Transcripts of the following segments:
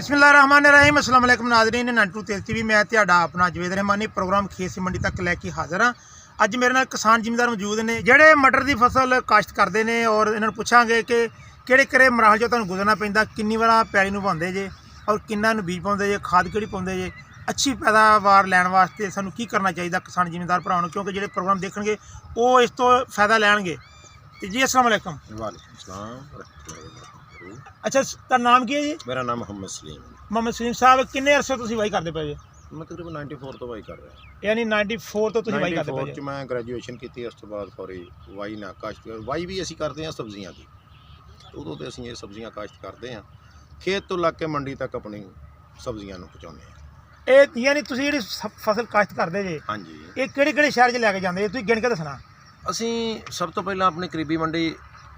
बिस्मिल्लाहिर्रहमानिर्रहीम अस्सलाम वालेकुम नाज़रीन नाटू तेल टीवी मैं तुहाडा अपना जवेद रहमानी प्रोग्राम खेत मंडी तक लैके हाज़र हाँ। अज मेरे नाल किसान जिमीदार मौजूद ने जिहड़े मटर की फसल काश्त करते हैं और इन्होंने पुछांगे कि किहड़े मराहल चों तुहानूं गुजरना पैंदा, किन्नी वार पैली नूं वाहुंदे जे और किन्ना नूं बीज पाउंदे जे, खाद किहड़ी पाउंदे जे, अच्छी पैदावार लैण वास्ते सानूं की करना चाहिए किसान जिमीदार भरावां नूं, क्योंकि जिहड़े प्रोग्राम देखणगे वो इस तो फायदा लैणगे। ते जी अस्सलाम वालेकुम। वालेकुम सलाम। अच्छा तुहाडा नाम की है जी? मेरा नाम मोहम्मद सलीम। मोहम्मद सलीम साहब किन्ने अरसे तुसीं वाही करदे पए जे? मैं तकरीबन 94 तो वाही कर रहा। यानी 94 तो तुसीं वाही करदे पए 94 जे? मैं ग्रैजुएशन की उस तो बाद फौरी वाही ना काश्त वाही भी असीं करते हैं सब्जियां की। उदों तो असीं ये सब्जियां काश्त करते हैं, खेत तो लग के मंडी तक अपनी सब्जियां नूं पहुंचाउने हैं। ਇਹ ਯਾਨੀ ਤੁਸੀਂ ਜਿਹੜੀ ਫਸਲ ਕਾਸ਼ਤ ਕਰਦੇ ਜੇ हाँ जी, ਇਹ ਕਿਹੜੇ ਸ਼ਹਿਰ 'ਚ ਲੈ ਕੇ ਜਾਂਦੇ ਜੇ, ਤੁਸੀਂ ਗਿਣ ਕੇ ਦੱਸਣਾ। ਅਸੀਂ ਸਭ ਤੋਂ ਪਹਿਲਾਂ ਆਪਣੀ ਕਰੀਬੀ ਮੰਡੀ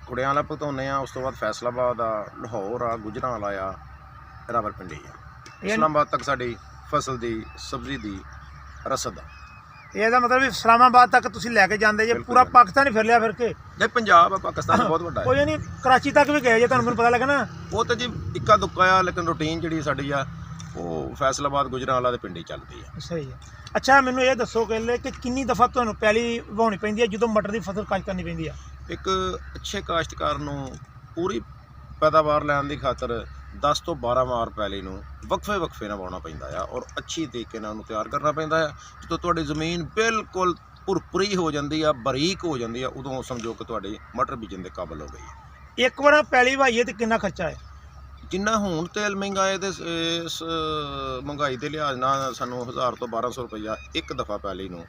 ਕੁੜਿਆਂ ਵਾਲਾ ਭਗਤਾਉਂਦੇ ਆ, ਉਸ ਤੋਂ ਬਾਅਦ ਫੈਸਲਾਬਾਦ ਆ, ਲਾਹੌਰ ਆ, ਗੁਜਰਾਂਵਾਲਾ ਆ, ਰਾਵਲਪਿੰਡੀ ਆ। ਇਸਲਾਮਾਬਾਦ ਤੱਕ ਸਾਡੀ ਫਸਲ ਦੀ ਸਬਜ਼ੀ ਦੀ ਰਸਦ ਆ। ਇਹਦਾ ਮਤਲਬ ਵੀ ਇਸਲਾਮਾਬਾਦ ਤੱਕ ਤੁਸੀਂ ਲੈ ਕੇ ਜਾਂਦੇ ਜੇ, ਪੂਰਾ ਪਾਕਿਸਤਾਨ ਹੀ ਫਿਰ ਲਿਆ ਫਿਰ ਕੇ? ਨਹੀਂ, ਪੰਜਾਬ ਆ, ਪਾਕਿਸਤਾਨ ਬਹੁਤ ਵੱਡਾ ਉਹ ਹੈ। ਯਾਨੀ ਕਰਾਚੀ ਤੱਕ ਵੀ ਗਏ ਜੇ, ਤੁਹਾਨੂੰ ਮੈਨੂੰ ਪਤਾ ਲੱਗਾ ਨਾ। ਉਹ ਤਾਂ ਜੀ ਇੱਕਾ ਦੁੱਕਾ ਆ, ਲੇਕਿਨ ਰੂਟੀਨ ਜਿਹੜੀ ਸਾਡੀ ਆ ਉਹ ਫੈਸਲਾਬਾਦ ਗੁਜਰਾਂਵਾਲਾ ਦੇ ਪਿੰਡੀ ਚੱਲਦੀ ਆ। ਸਹੀ ਹੈ। ਅੱਛਾ ਮੈਨੂੰ ਇਹ ਦੱਸੋ ਕਿ ਕਿੰਨੀ ਦਫਾ ਤੁਹਾਨੂੰ ਪੈਲੀ ਵਾਹੁਣੀ ਪੈਂਦੀ ਹੈ ਜਦੋਂ ਮਟਰ ਦੀ ਫਸਲ ਕਾਸ਼ਤ ਕਰਨੀ ਪੈਂਦੀ ਆ? ਇੱਕ ਅੱਛੇ ਕਾਸ਼ਤਕਾਰ ਨੂੰ ਪੂਰੀ ਪੈਦਾਵਾਰ ਲੈਣ ਦੀ ਖਾਤਰ 10 ਤੋਂ 12 ਵਾਰ ਪੈਲੀ ਨੂੰ ਵਕਫੇ ਨਾਲ ਵਾਹੁਣਾ ਪੈਂਦਾ ਆ ਔਰ ਅੱਛੀ ਤਰੀਕੇ ਨਾਲ ਉਹਨੂੰ ਤਿਆਰ ਕਰਨਾ ਪੈਂਦਾ ਆ। ਜਦੋਂ ਤੁਹਾਡੀ ਜ਼ਮੀਨ ਬਿਲਕੁਲ ਭੁਰਭੁਰੀ ਹੋ ਜਾਂਦੀ ਆ, ਬਰੀਕ ਹੋ ਜਾਂਦੀ ਆ, ਉਦੋਂ ਸਮਝੋ ਕਿ ਤੁਹਾਡੀ ਮਟਰ ਬੀਜਣ ਦੇ ਕਾਬਲ ਹੋ ਗਈ ਹੈ। ਇੱਕ ਵਾਰ ਪੈਲੀ ਵਾਹੀਏ ਤੇ ਕਿੰਨਾ ਖਰਚਾ ਹੈ? ਜਿੰਨਾ ਹੁਣ ਤੇਲ ਮਹਿੰਗਾ ਹੈ ਤੇ ਇਸ ਮਹਿੰਗਾਈ ਦੇ ਲਿਹਾਜ਼ ਨਾਲ ਸਾਨੂੰ 1000 ਤੋਂ 1200 ਰੁਪਈਆ ਇੱਕ ਦਫਾ ਪੈਲੀ ਨੂੰ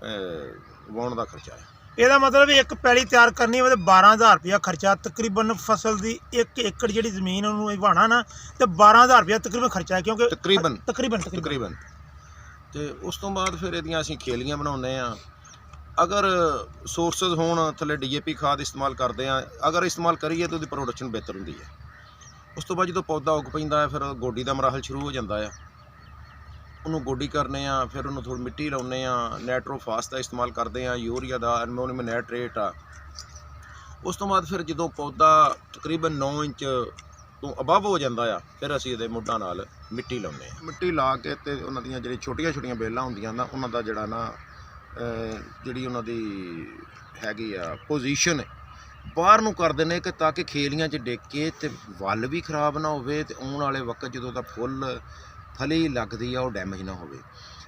ਵਾਹੁਣ ਦਾ ਖਰਚਾ ਹੈ। ਇਹਦਾ ਮਤਲਬ ਇੱਕ ਪੈਲੀ ਤਿਆਰ ਕਰਨੀ ਹੋਵੇ ਤੇ 12000 ਰੁਪਇਆ ਖਰਚਾ, ਤਕਰੀਬਨ ਫਸਲ ਦੀ 1 ਏਕੜ ਜਿਹੜੀ ਜ਼ਮੀਨ ਉਹਨੂੰ ਵਾਹਣਾ ਨਾ ਤੇ 12000 ਰੁਪਇਆ ਤਕਰੀਬਨ ਖਰਚਾ ਹੈ, ਕਿਉਂਕਿ ਤਕਰੀਬਨ ਤੇ ਉਸ ਤੋਂ ਬਾਅਦ ਫਿਰ ਇਹਦੀਆਂ ਅਸੀਂ ਖੇਲੀਆਂ ਬਣਾਉਂਦੇ ਆ। ਅਗਰ ਸੋਰਸਸ ਹੋਣ ਥੱਲੇ DAP ਖਾਦ ਇਸਤੇਮਾਲ ਕਰਦੇ ਆ, ਅਗਰ ਇਸਤੇਮਾਲ ਕਰੀਏ ਤਾਂ ਉਹਦੀ ਪ੍ਰੋਡਕਸ਼ਨ ਬਿਹਤਰ ਹੁੰਦੀ ਹੈ। ਉਸ ਤੋਂ ਬਾਅਦ ਜਦੋਂ ਪੌਦਾ ਉੱਗ ਪੈਂਦਾ ਹੈ ਫਿਰ ਗੋਡੀ ਦਾ ਮਰਾਹਲ ਸ਼ੁਰੂ ਹੋ ਜਾਂਦਾ ਆ। ਉਹਨੂੰ ਗੋਡੀ ਕਰਨੇ ਆ, ਫਿਰ ਉਹਨੂੰ ਥੋੜ੍ਹੀ ਮਿੱਟੀ ਲਾਉਂਦੇ ਆ, ਨਾਈਟ੍ਰੋਫਾਸ ਦਾ ਇਸਤੇਮਾਲ ਕਰਦੇ ਆ, ਯੂਰੀਆ ਦਾ, ਐਮੋਨੀਅਮ ਨਾਈਟ੍ਰੇਟ ਆ। ਉਸ ਤੋਂ ਬਾਅਦ ਫਿਰ ਜਦੋਂ ਪੌਦਾ ਤਕਰੀਬਨ 9 ਇੰਚ ਤੋਂ ਅਬਵ ਹੋ ਜਾਂਦਾ ਆ, ਫਿਰ ਅਸੀਂ ਇਹਦੇ ਮੁੱਢਾਂ ਨਾਲ ਮਿੱਟੀ ਲਾਉਂਦੇ ਆ। ਮਿੱਟੀ ਲਾ ਕੇ ਅਤੇ ਉਹਨਾਂ ਦੀਆਂ ਜਿਹੜੀ ਛੋਟੀਆਂ ਬੇਲਾਂ ਹੁੰਦੀਆਂ ਨਾ, ਉਹਨਾਂ ਦਾ ਜਿਹੜਾ ਨਾ ਜਿਹੜੀ ਉਹਨਾਂ ਦੀ ਹੈਗੀ ਆ ਪੋਜੀਸ਼ਨ ਬਾਹਰ ਨੂੰ ਕਰ ਦਿੰਦੇ ਕਿ ਤਾਂ ਕਿ ਖੇਲੀਆਂ 'ਚ ਡਿੱਗ ਕੇ ਅਤੇ ਵੱਲ ਵੀ ਖਰਾਬ ਨਾ ਹੋਵੇ ਅਤੇ ਆਉਣ ਵਾਲੇ ਵਕਤ ਜਦੋਂ ਦਾ ਫਲੀ ਲੱਗਦੀ ਆ ਉਹ ਡੈਮੇਜ ਨਾ ਹੋਵੇ।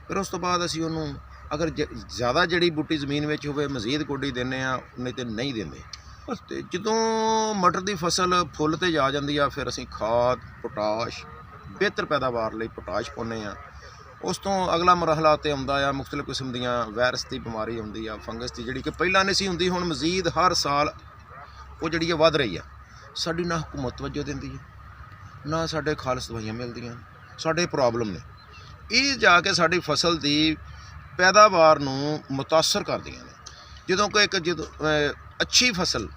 ਫਿਰ ਉਸ ਤੋਂ ਬਾਅਦ ਅਸੀਂ ਉਹਨੂੰ ਅਗਰ ਜ਼ਿਆਦਾ ਜੜੀ ਬੂਟੀ ਜ਼ਮੀਨ ਵਿੱਚ ਹੋਵੇ ਮਜ਼ੀਦ ਗੋਡੀ ਦਿੰਦੇ ਆ, ਨਹੀਂ ਤਾਂ ਨਹੀਂ ਦਿੰਦੇ। ਅਤੇ ਜਦੋਂ ਮਟਰ ਦੀ ਫਸਲ ਫੁੱਲ 'ਤੇ ਜਾ ਜਾਂਦੀ ਆ ਫਿਰ ਅਸੀਂ ਖਾਦ, ਪੋਟਾਸ਼, ਬਿਹਤਰ ਪੈਦਾਵਾਰ ਲਈ ਪੋਟਾਸ਼ ਪਾਉਂਦੇ ਆ। ਉਸ ਤੋਂ ਅਗਲਾ ਮਰਹਲਾ 'ਤੇ ਆਉਂਦਾ ਆ ਮੁਖਤਲਿਫ ਕਿਸਮ ਦੀਆਂ ਵਾਇਰਸ ਦੀ ਬਿਮਾਰੀ ਆਉਂਦੀ ਆ, ਫੰਗਸ ਦੀ, ਜਿਹੜੀ ਕਿ ਪਹਿਲਾਂ ਨਹੀਂ ਸੀ ਹੁੰਦੀ, ਹੁਣ ਮਜ਼ੀਦ ਹਰ ਸਾਲ ਉਹ ਜਿਹੜੀ ਆ ਵੱਧ ਰਹੀ ਆ। ਸਾਡੀ ਨਾ ਹਕੂਮਤ ਤਵੱਜੋ ਦਿੰਦੀ ਹੈ, ਨਾ ਸਾਡੇ ਖਾਲਸ ਦਵਾਈਆਂ ਮਿਲਦੀਆਂ, ਸਾਡੇ ਪ੍ਰੋਬਲਮ ਨੇ। ਇਹ ਜਾ ਕੇ ਸਾਡੀ ਫਸਲ ਦੀ ਪੈਦਾਵਾਰ ਨੂੰ ਮੁਤਾਸਰ ਕਰਦੀਆਂ ਨੇ। ਜਦੋਂ ਕਿ ਜਦੋਂ ਅੱਛੀ ਫਸਲ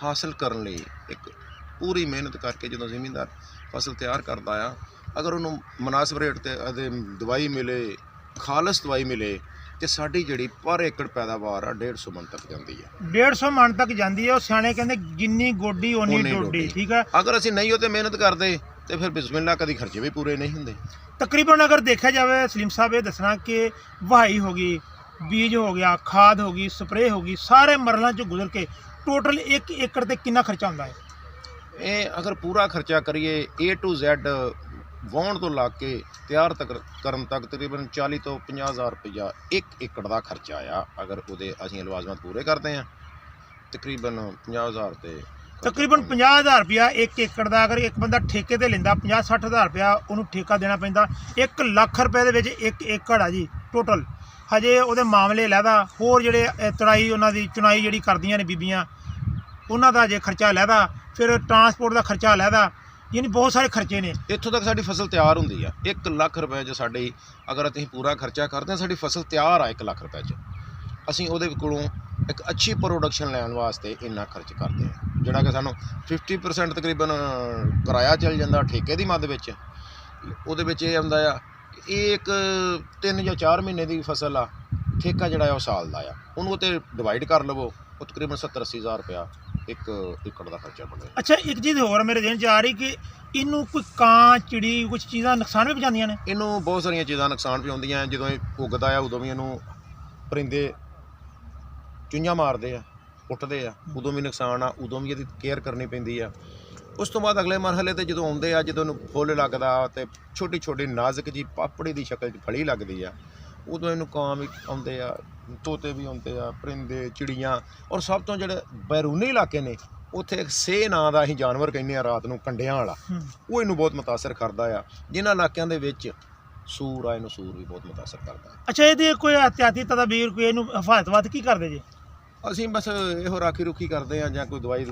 ਹਾਸਲ ਕਰਨ ਲਈ ਇੱਕ ਪੂਰੀ ਮਿਹਨਤ ਕਰਕੇ ਜਦੋਂ ਜ਼ਿਮੀਂਦਾਰ ਫਸਲ ਤਿਆਰ ਕਰਦਾ ਆ, ਅਗਰ ਉਹਨੂੰ ਮੁਨਾਸਿਬ ਰੇਟ 'ਤੇ ਅਤੇ ਦਵਾਈ ਮਿਲੇ, ਖਾਲਸ ਦਵਾਈ ਮਿਲੇ, ਤੇ ਸਾਡੀ ਜਿਹੜੀ ਪਰ ਏਕੜ ਪੈਦਾਵਾਰ ਆ 150 ਮਣ ਤੱਕ ਜਾਂਦੀ ਹੈ। 150 ਮਣ ਤੱਕ ਜਾਂਦੀ ਹੈ। ਉਹ ਸਿਆਣੇ ਕਹਿੰਦੇ ਜਿੰਨੀ ਗੋਡੀ ਓਨੀ ਡੋਡੀ, ਠੀਕ ਹੈ। ਅਗਰ ਅਸੀਂ ਨਹੀਂ ਉਹ ਤੇ ਮਿਹਨਤ ਕਰਦੇ ਤੇ ਫਿਰ ਬਿਸਮਿਲ੍ਲਾ ਕਦੀ ਖਰਚੇ ਵੀ ਪੂਰੇ ਨਹੀਂ ਹੁੰਦੇ। ਤਕਰੀਬਨ ਅਗਰ ਦੇਖਿਆ ਜਾਵੇ ਸਲੀਮ ਸਾਹਿਬ ਇਹ ਦੱਸਣਾ ਕਿ ਵਹਾਈ ਹੋ ਗਈ, ਬੀਜ ਹੋ ਗਿਆ, ਖਾਦ ਹੋ ਗਈ, ਸਪਰੇਅ ਹੋ ਗਈ, ਸਾਰੇ ਮਰਲਾਂ 'ਚੋਂ ਗੁਜ਼ਰ ਕੇ ਟੋਟਲ 1 ਏਕੜ ਤੇ ਕਿੰਨਾ ਖਰਚਾ ਹੁੰਦਾ ਹੈ? ਇਹ ਅਗਰ ਪੂਰਾ ਖਰਚਾ ਕਰੀਏ A to Z ਵਾਹੁਣ ਤੋਂ ਲਾ ਕੇ ਤਿਆਰ ਕਰਨ ਤੱਕ ਤਕਰੀਬਨ 40 ਤੋਂ 50,000 ਰੁਪਈਆ 1 ਏਕੜ ਦਾ ਖਰਚਾ ਆ। ਅਗਰ ਉਹਦੇ ਅਸੀਂ ਲਵਾਜ਼ਮਾਤ ਪੂਰੇ ਕਰਦੇ ਹਾਂ ਤਕਰੀਬਨ 50,000 ਤੇ ਤਕਰੀਬਨ 50,000 ਰੁਪਇਆ 1 ਏਕੜ ਦਾ। ਅਗਰ ਇੱਕ ਬੰਦਾ ਠੇਕੇ 'ਤੇ ਲੈਂਦਾ 50-60,000 ਰੁਪਇਆ ਉਹਨੂੰ ਠੇਕਾ ਦੇਣਾ ਪੈਂਦਾ। 1 ਲੱਖ ਰੁਪਏ ਦੇ ਵਿੱਚ 1 ਏਕੜ ਆ ਜੀ ਟੋਟਲ। ਹਜੇ ਉਹਦੇ ਮਾਮਲੇ ਲਹਿਦਾ, ਹੋਰ ਜਿਹੜੇ ਤੜਾਈ ਉਹਨਾਂ ਦੀ ਚੁਣਾਈ ਜਿਹੜੀ ਕਰਦੀਆਂ ਨੇ ਬੀਬੀਆਂ, ਉਹਨਾਂ ਦਾ ਜੇ ਖਰਚਾ ਲਹਿਦਾ, ਫਿਰ ਟਰਾਂਸਪੋਰਟ ਦਾ ਖਰਚਾ ਲਹਿਦਾ, ਯਾਨੀ ਬਹੁਤ ਸਾਰੇ ਖਰਚੇ ਨੇ। ਇੱਥੋਂ ਤੱਕ ਸਾਡੀ ਫਸਲ ਤਿਆਰ ਹੁੰਦੀ ਆ 1 ਲੱਖ ਰੁਪਏ 'ਚ ਸਾਡੀ, ਅਗਰ ਅਸੀਂ ਪੂਰਾ ਖਰਚਾ ਕਰਦੇ ਹਾਂ ਸਾਡੀ ਫਸਲ ਤਿਆਰ ਆ 1 ਲੱਖ ਰੁਪਏ 'ਚ, ਅਸੀਂ ਉਹਦੇ ਕੋਲੋਂ ਇੱਕ ਅੱਛੀ ਪ੍ਰੋਡਕਸ਼ਨ ਲੈਣ ਵਾਸਤੇ ਇੰਨਾ ਖਰਚ ਕਰਦੇ ਹਾਂ, ਜਿਹੜਾ ਕਿ ਸਾਨੂੰ 50% ਤਕਰੀਬਨ ਕਿਰਾਇਆ ਚੱਲ ਜਾਂਦਾ ਠੇਕੇ ਦੀ ਮੱਦ ਵਿੱਚ। ਉਹਦੇ ਵਿੱਚ ਇਹ ਆਉਂਦਾ ਆ ਇਹ ਇੱਕ 3 ਜਾਂ 4 ਮਹੀਨੇ ਦੀ ਫਸਲ ਆ, ਠੇਕਾ ਜਿਹੜਾ ਆ ਉਹ ਸਾਲ ਦਾ ਆ, ਉਹਨੂੰ ਉਹ 'ਤੇ ਡਿਵਾਈਡ ਕਰ ਲਵੋ, ਉਹ ਤਕਰੀਬਨ 70-80 ਹਜ਼ਾਰ ਰੁਪਇਆ 1 ਏਕੜ ਦਾ ਖਰਚਾ ਬਣਿਆ। ਅੱਛਾ ਇੱਕ ਚੀਜ਼ ਹੋਰ ਮੇਰੇ ਜ਼ਿਹਨ 'ਚ ਆ ਰਹੀ ਕਿ ਇਹਨੂੰ ਕੋਈ ਕਾਂ ਚਿੜੀ ਕੁਝ ਚੀਜ਼ਾਂ ਨੁਕਸਾਨ ਵੀ ਪਹੁੰਚਾਉਂਦੀਆਂ ਨੇ? ਇਹਨੂੰ ਬਹੁਤ ਸਾਰੀਆਂ ਚੀਜ਼ਾਂ ਨੁਕਸਾਨ ਪਹੁੰਚਾਉਂਦੀਆਂ। ਜਦੋਂ ਇਹ ਉੱਗਦਾ ਆ ਉਦੋਂ ਵੀ ਇਹਨੂੰ ਪਰਿੰਦੇ ਚੁੰਝਾਂ ਮਾਰਦੇ ਆ, ਉੱਠਦੇ ਆ, ਉਦੋਂ ਵੀ ਨੁਕਸਾਨ ਆ, ਉਦੋਂ ਵੀ ਇਹਦੀ ਕੇਅਰ ਕਰਨੀ ਪੈਂਦੀ ਆ। ਉਸ ਤੋਂ ਬਾਅਦ ਅਗਲੇ ਮਰਹਲੇ 'ਤੇ ਜਦੋਂ ਆਉਂਦੇ ਆ, ਜਦੋਂ ਇਹਨੂੰ ਫੁੱਲ ਲੱਗਦਾ ਅਤੇ ਛੋਟੀ ਛੋਟੀ ਨਾਜ਼ੁਕ ਜਿਹੀ ਪਾਪੜੀ ਦੀ ਸ਼ਕਲ 'ਚ ਫਲੀ ਲੱਗਦੀ ਆ, ਉਦੋਂ ਇਹਨੂੰ ਕਾਂ ਵੀ ਆਉਂਦੇ ਆ, ਤੋਤੇ ਵੀ ਆਉਂਦੇ ਆ, ਪਰਿੰਦੇ, ਚਿੜੀਆਂ। ਔਰ ਸਭ ਤੋਂ ਜਿਹੜੇ ਬੈਰੂਨੀ ਇਲਾਕੇ ਨੇ ਉੱਥੇ ਇੱਕ ਸੇ ਨਾਂ ਦਾ ਅਸੀਂ ਜਾਨਵਰ ਕਹਿੰਦੇ ਆ ਰਾਤ ਨੂੰ, ਕੰਡਿਆਂ ਵਾਲਾ, ਉਹ ਇਹਨੂੰ ਬਹੁਤ ਮੁਤਾਸਰ ਕਰਦਾ ਆ। ਜਿਨ੍ਹਾਂ ਇਲਾਕਿਆਂ ਦੇ ਵਿੱਚ ਸੂਰ ਆ, ਇਹਨੂੰ ਸੂਰ ਵੀ ਬਹੁਤ ਮੁਤਾਸਰ ਕਰਦਾ। ਅੱਛਾ, ਇਹਦੀ ਕੋਈ ਅਹਤਿਆਤੀ ਤਦਾਬੀਰ, ਕੋਈ ਇਹਨੂੰ ਹਿਫਾਜ਼ਤ ਕੀ ਕਰਦੇ ਜੀ? ਅਸੀਂ ਬਸ ਇਹੋ ਰਾਖੀ ਰੁਖੀ ਕਰਦੇ ਹਾਂ, ਜਾਂ ਕੋਈ ਦਵਾਈ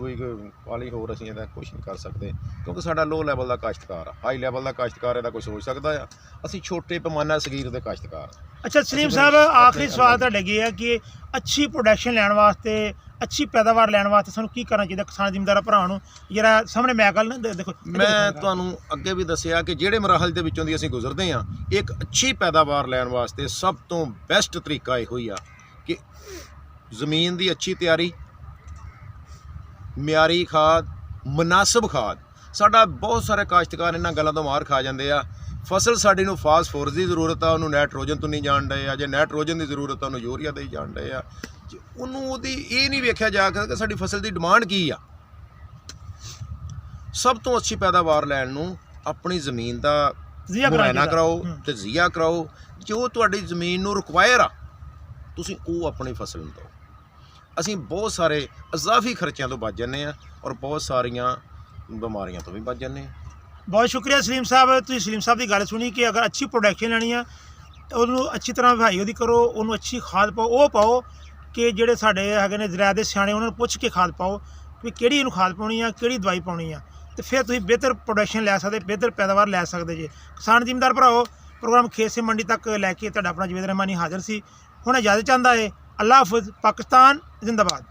ਵਾਲੀ ਹੋਰ ਅਸੀਂ ਇਹਦਾ ਕੁਛ ਨਹੀਂ ਕਰ ਸਕਦੇ, ਕਿਉਂਕਿ ਸਾਡਾ ਲੋ ਲੈਵਲ ਦਾ ਕਾਸ਼ਤਕਾਰ ਆ। ਹਾਈ ਲੈਵਲ ਦਾ ਕਾਸ਼ਤਕਾਰ ਇਹਦਾ ਕੋਈ ਸੋਚ ਸਕਦਾ ਆ, ਅਸੀਂ ਛੋਟੇ ਪੈਮਾਨਾ ਸਗੀਰ ਦੇ ਕਾਸ਼ਤਕਾਰ। ਅੱਛਾ ਸਲੀਮ ਸਾਹਿਬ, ਆਖਰੀ ਸਵਾਲ ਤੁਹਾਡੇ ਅੱਗੇ ਹੈ ਕਿ ਅੱਛੀ ਪ੍ਰੋਡਕਸ਼ਨ ਲੈਣ ਵਾਸਤੇ, ਅੱਛੀ ਪੈਦਾਵਾਰ ਲੈਣ ਵਾਸਤੇ ਸਾਨੂੰ ਕੀ ਕਰਨਾ ਚਾਹੀਦਾ ਕਿਸਾਨ ਜ਼ਿਮੀਂਦਾਰ ਭਰਾਵਾਂ ਨੂੰ? ਜਿਹੜਾ ਸਾਹਮਣੇ ਮੈਂ ਗੱਲ ਨਾ ਦੇਖੋ, ਮੈਂ ਤੁਹਾਨੂੰ ਅੱਗੇ ਵੀ ਦੱਸਿਆ ਕਿ ਜਿਹੜੇ ਮਰਾਹਲ ਦੇ ਵਿੱਚੋਂ ਦੀ ਅਸੀਂ ਗੁਜ਼ਰਦੇ ਹਾਂ, ਇੱਕ ਅੱਛੀ ਪੈਦਾਵਾਰ ਲੈਣ ਵਾਸਤੇ ਸਭ ਤੋਂ ਬੈਸਟ ਤਰੀਕਾ ਇਹੋ ਹੀ ਆ ਕਿ ਜ਼ਮੀਨ ਦੀ ਅੱਛੀ ਤਿਆਰੀ, ਮਿਆਰੀ ਖਾਦ, ਮੁਨਾਸਬ ਖਾਦ। ਸਾਡਾ ਬਹੁਤ ਸਾਰੇ ਕਾਸ਼ਤਕਾਰ ਇਹਨਾਂ ਗੱਲਾਂ ਤੋਂ ਮਾਰ ਖਾ ਜਾਂਦੇ ਆ। ਫਸਲ ਸਾਡੀ ਨੂੰ ਫਾਸਫੋਰਸ ਦੀ ਜ਼ਰੂਰਤ ਆ, ਉਹਨੂੰ ਨਾਈਟ੍ਰੋਜਨ ਤੋਂ ਨਹੀਂ ਜਾਣ ਡਏ ਆ। ਜੇ ਨਾਈਟ੍ਰੋਜਨ ਦੀ ਜ਼ਰੂਰਤ ਆ, ਉਹਨੂੰ ਯੂਰੀਆ ਦੇ ਹੀ ਜਾਣ ਡਏ ਆ। ਉਹਨੂੰ ਉਹਦੀ ਇਹ ਨਹੀਂ ਵੇਖਿਆ ਜਾ ਸਕਦਾ ਕਿ ਸਾਡੀ ਫਸਲ ਦੀ ਡਿਮਾਂਡ ਕੀ ਆ। ਸਭ ਤੋਂ ਅੱਛੀ ਪੈਦਾਵਾਰ ਲੈਣ ਨੂੰ ਆਪਣੀ ਜ਼ਮੀਨ ਦਾ ਮੁਆਇਨਾ ਕਰਾਓ, ਤਜਜ਼ੀਆ ਕਰਾਓ। ਜੋ ਤੁਹਾਡੀ ਜ਼ਮੀਨ ਨੂੰ ਰਿਕਵਾਇਰ ਆ, ਤੁਸੀਂ ਉਹ ਆਪਣੀ ਫਸਲ ਨੂੰ ਦਿਓ। ਅਸੀਂ ਬਹੁਤ ਸਾਰੇ ਇਜ਼ਾਫੀ ਖਰਚਿਆਂ ਤੋਂ ਬਚ ਜਾਂਦੇ ਹਾਂ, ਔਰ ਬਹੁਤ ਸਾਰੀਆਂ ਬਿਮਾਰੀਆਂ ਤੋਂ ਵੀ ਬਚ ਜਾਂਦੇ ਹਾਂ। ਬਹੁਤ ਸ਼ੁਕਰੀਆ ਸਲੀਮ ਸਾਹਿਬ, ਤੁਸੀਂ ਸਲੀਮ ਸਾਹਿਬ ਦੀ ਗੱਲ ਸੁਣੀ ਕਿ ਅਗਰ ਅੱਛੀ ਪ੍ਰੋਡਕਸ਼ਨ ਲੈਣੀ ਆ, ਉਹਨੂੰ ਅੱਛੀ ਤਰ੍ਹਾਂ ਵਿਹਾਈ ਉਹਦੀ ਕਰੋ, ਉਹਨੂੰ ਅੱਛੀ ਖਾਦ ਪਾਓ। ਉਹ ਪਾਓ ਕਿ ਜਿਹੜੇ ਸਾਡੇ ਹੈਗੇ ਨੇ ਜ਼ਰਾਇਤ ਦੇ ਸਿਆਣੇ, ਉਹਨਾਂ ਨੂੰ ਪੁੱਛ ਕੇ ਖਾਦ ਪਾਓ ਵੀ ਕਿਹੜੀ ਇਹਨੂੰ ਖਾਦ ਪਾਉਣੀ ਆ, ਕਿਹੜੀ ਦਵਾਈ ਪਾਉਣੀ ਆ, ਅਤੇ ਫਿਰ ਤੁਸੀਂ ਬਿਹਤਰ ਪ੍ਰੋਡਕਸ਼ਨ ਲੈ ਸਕਦੇ, ਬਿਹਤਰ ਪੈਦਾਵਾਰ ਲੈ ਸਕਦੇ ਜੇ। ਕਿਸਾਨ ਜ਼ਿਮੀਂਦਾਰ ਭਰਾਓ, ਪ੍ਰੋਗਰਾਮ ਖੇਤ ਸੇ ਮੰਡੀ ਤੱਕ ਲੈ ਕੇ ਤੁਹਾਡਾ ਆਪਣਾ ਜਵੇਦ ਰਹਿਮਾਨੀ ਹਾਜ਼ਰ ਸੀ। ਹੁਣ ਇਜਾਜ਼ਤ ਚਾਹੁੰਦਾ ਹੈ। ਅੱਲਾ ਹਾਫਿਜ਼। ਪਾਕਿਸਤਾਨ ਜ਼ਿੰਦਾਬਾਦ।